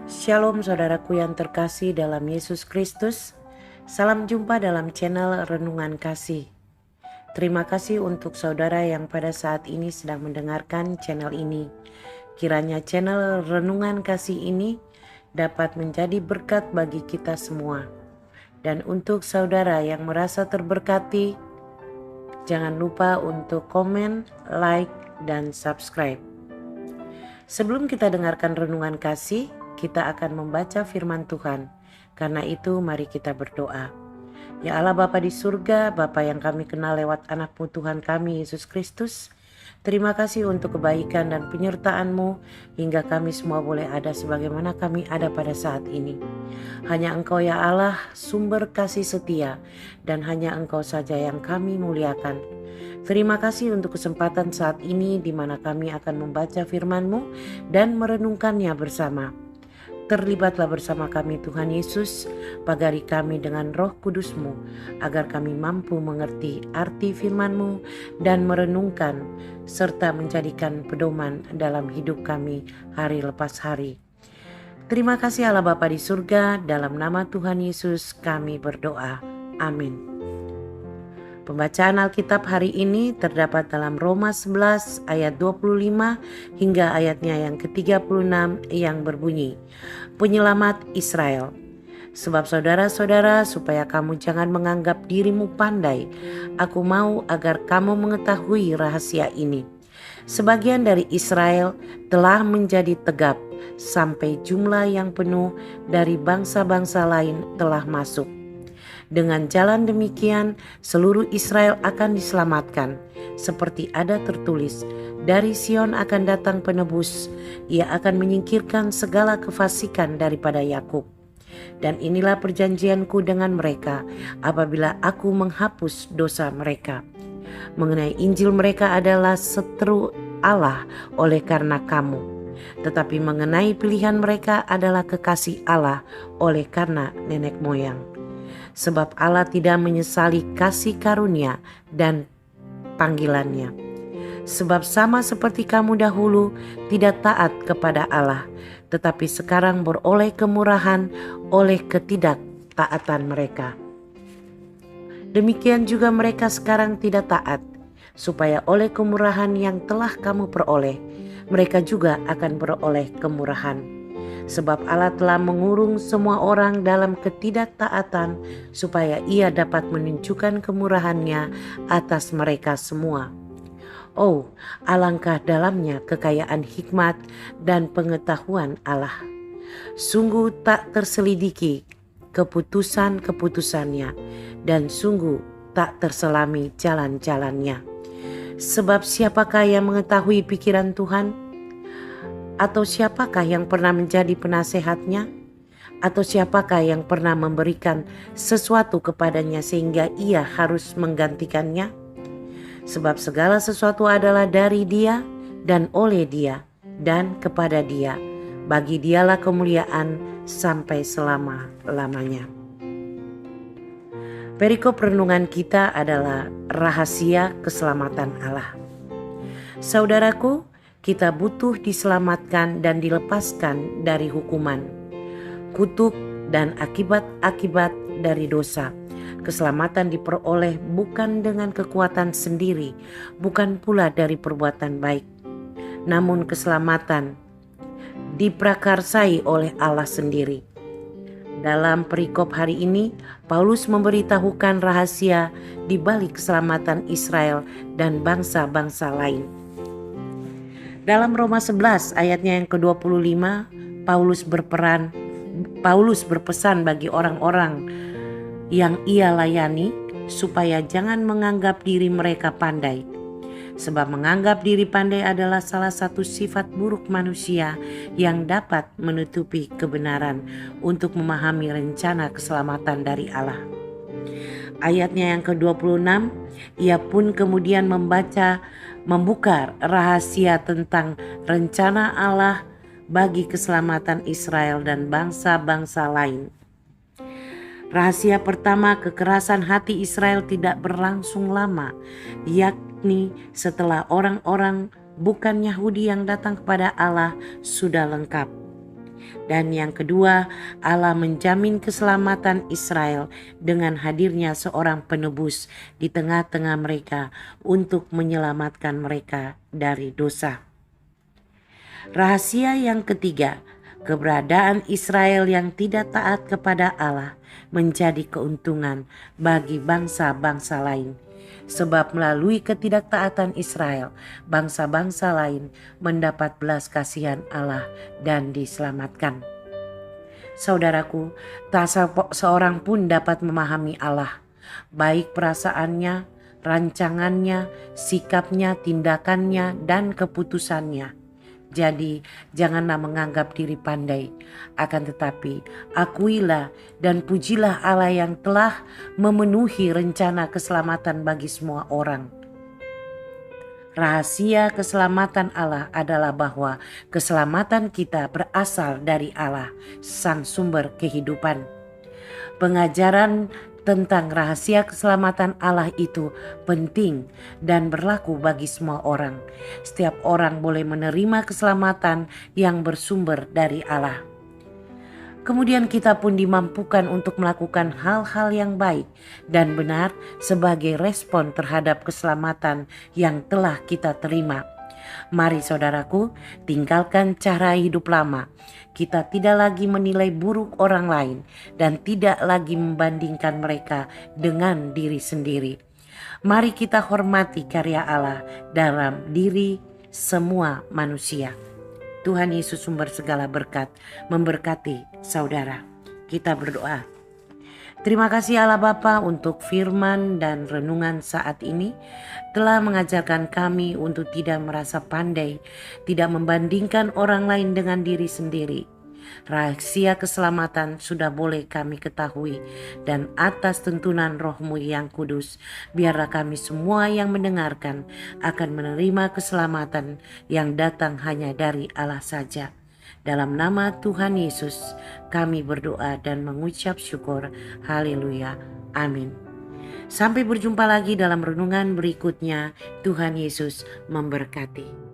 Shalom saudaraku yang terkasih dalam Yesus Kristus. Salam jumpa dalam channel Renungan Kasih. Terima kasih untuk saudara yang pada saat ini sedang mendengarkan channel ini. Kiranya channel Renungan Kasih ini dapat menjadi berkat bagi kita semua. Dan untuk saudara yang merasa terberkati, jangan lupa untuk komen, like, dan subscribe. Sebelum kita dengarkan Renungan Kasih, kita akan membaca firman Tuhan. Karena itu mari kita berdoa. Ya Allah Bapa di surga, Bapa yang kami kenal lewat anak-Mu Tuhan kami Yesus Kristus, terima kasih untuk kebaikan dan penyertaan-Mu hingga kami semua boleh ada sebagaimana kami ada pada saat ini. Hanya Engkau ya Allah sumber kasih setia, dan hanya Engkau saja yang kami muliakan. Terima kasih untuk kesempatan saat ini di mana kami akan membaca firman-Mu dan merenungkannya bersama. Terlibatlah bersama kami Tuhan Yesus, pagari kami dengan Roh Kudus-Mu, agar kami mampu mengerti arti firman-Mu dan merenungkan serta menjadikan pedoman dalam hidup kami hari lepas hari. Terima kasih Allah Bapa di surga, dalam nama Tuhan Yesus kami berdoa. Amin. Pembacaan Alkitab hari ini terdapat dalam Roma 11 ayat 25 hingga ayatnya yang ke-36 yang berbunyi, Penyelamat Israel. Sebab saudara-saudara, supaya kamu jangan menganggap dirimu pandai, aku mau agar kamu mengetahui rahasia ini. Sebagian dari Israel telah menjadi tegap, sampai jumlah yang penuh dari bangsa-bangsa lain telah masuk. Dengan jalan demikian, seluruh Israel akan diselamatkan. Seperti ada tertulis, dari Sion akan datang penebus, ia akan menyingkirkan segala kefasikan daripada Yakub. Dan inilah perjanjianku dengan mereka, apabila aku menghapus dosa mereka. Mengenai Injil mereka adalah seteru Allah oleh karena kamu. Tetapi mengenai pilihan mereka adalah kekasih Allah oleh karena nenek moyang. Sebab Allah tidak menyesali kasih karunia dan panggilannya. Sebab sama seperti kamu dahulu tidak taat kepada Allah, tetapi sekarang beroleh kemurahan oleh ketidaktaatan mereka. Demikian juga mereka sekarang tidak taat, supaya oleh kemurahan yang telah kamu peroleh, mereka juga akan beroleh kemurahan. Sebab Allah telah mengurung semua orang dalam ketidaktaatan, supaya ia dapat menunjukkan kemurahannya atas mereka semua. Oh, alangkah dalamnya kekayaan hikmat dan pengetahuan Allah. Sungguh tak terselidiki keputusan-keputusannya, dan sungguh tak terselami jalan-jalannya. Sebab siapakah yang mengetahui pikiran Tuhan? Atau siapakah yang pernah menjadi penasehatnya? Atau siapakah yang pernah memberikan sesuatu kepadanya sehingga ia harus menggantikannya? Sebab segala sesuatu adalah dari Dia dan oleh Dia dan kepada Dia. Bagi Dialah kemuliaan sampai selama-lamanya. Perikop renungan kita adalah rahasia keselamatan Allah. Saudaraku, kita butuh diselamatkan dan dilepaskan dari hukuman, kutuk, dan akibat-akibat dari dosa. Keselamatan diperoleh bukan dengan kekuatan sendiri, bukan pula dari perbuatan baik. Namun keselamatan diprakarsai oleh Allah sendiri. Dalam perikop hari ini, Paulus memberitahukan rahasia di balik keselamatan Israel dan bangsa-bangsa lain. Dalam Roma 11 ayatnya yang ke-25, Paulus berpesan bagi orang-orang yang ia layani supaya jangan menganggap diri mereka pandai. Sebab menganggap diri pandai adalah salah satu sifat buruk manusia yang dapat menutupi kebenaran untuk memahami rencana keselamatan dari Allah. Ayatnya yang ke-26, ia pun kemudian membuka rahasia tentang rencana Allah bagi keselamatan Israel dan bangsa-bangsa lain. Rahasia pertama, kekerasan hati Israel tidak berlangsung lama, yakni setelah orang-orang bukan Yahudi yang datang kepada Allah sudah lengkap. Dan yang kedua, Allah menjamin keselamatan Israel dengan hadirnya seorang penebus di tengah-tengah mereka untuk menyelamatkan mereka dari dosa. Rahasia yang ketiga, keberadaan Israel yang tidak taat kepada Allah menjadi keuntungan bagi bangsa-bangsa lain. Sebab melalui ketidaktaatan Israel, bangsa-bangsa lain mendapat belas kasihan Allah dan diselamatkan. Saudaraku, tak seorang pun dapat memahami Allah, baik perasaannya, rancangannya, sikapnya, tindakannya, dan keputusannya. Jadi janganlah menganggap diri pandai, akan tetapi akuilah dan pujilah Allah yang telah memenuhi rencana keselamatan bagi semua orang. Rahasia keselamatan Allah adalah bahwa keselamatan kita berasal dari Allah, sang sumber kehidupan. Pengajaran tentang rahasia keselamatan Allah itu penting dan berlaku bagi semua orang. Setiap orang boleh menerima keselamatan yang bersumber dari Allah. Kemudian kita pun dimampukan untuk melakukan hal-hal yang baik dan benar sebagai respon terhadap keselamatan yang telah kita terima. Mari saudaraku, tinggalkan cara hidup lama. Kita tidak lagi menilai buruk orang lain dan tidak lagi membandingkan mereka dengan diri sendiri. Mari kita hormati karya Allah dalam diri semua manusia. Tuhan Yesus sumber segala berkat memberkati saudara. Kita berdoa. Terima kasih Allah Bapa untuk firman dan renungan saat ini telah mengajarkan kami untuk tidak merasa pandai, tidak membandingkan orang lain dengan diri sendiri. Rahasia keselamatan sudah boleh kami ketahui dan atas tuntunan Roh-Mu yang kudus, biarlah kami semua yang mendengarkan akan menerima keselamatan yang datang hanya dari Allah saja. Dalam nama Tuhan Yesus kami berdoa dan mengucap syukur. Haleluya. Amin. Sampai berjumpa lagi dalam renungan berikutnya. Tuhan Yesus memberkati.